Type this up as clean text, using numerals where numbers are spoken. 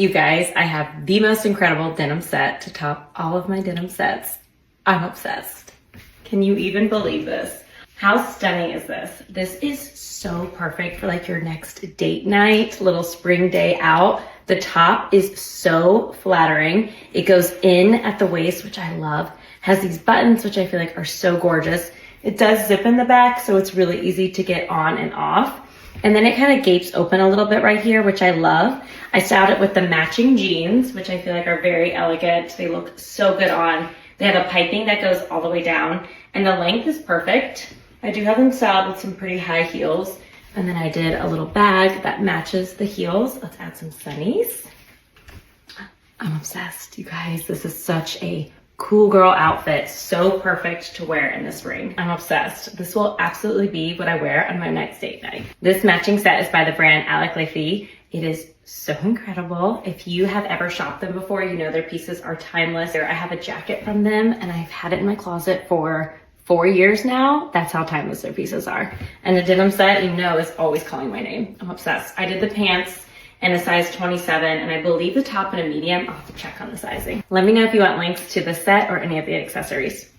You guys, I have the most incredible denim set to top all of my denim sets. I'm obsessed. Can you even believe this? How stunning is this? This is so perfect for like your next date night, little spring day out. The top is so flattering. It goes in at the waist, which I love. Has these buttons, which I feel like are so gorgeous. It does zip in the back, so it's really easy to get on and off. And then it kind of gapes open a little bit right here, which I love. I styled it with the matching jeans, which I feel like are very elegant. They look so good on. They have a piping that goes all the way down, and the length is perfect. I do have them styled with some pretty high heels. And then I did a little bag that matches the heels. Let's add some sunnies. I'm obsessed, you guys. This is such a cool girl outfit. So perfect to wear in the spring. I'm obsessed. This will absolutely be what I wear on my next date night. This matching set is by the brand Alec Leafy. It is so incredible. If you have ever shopped them before, you know their pieces are timeless. I have a jacket from them and I've had it in my closet for 4 years now. That's how timeless their pieces are. And the denim set, you know, is always calling my name. I'm obsessed. I did the pants in a size 27, and I believe the top in a medium. I'll have to check on the sizing. Let me know if you want links to the set or any of the accessories.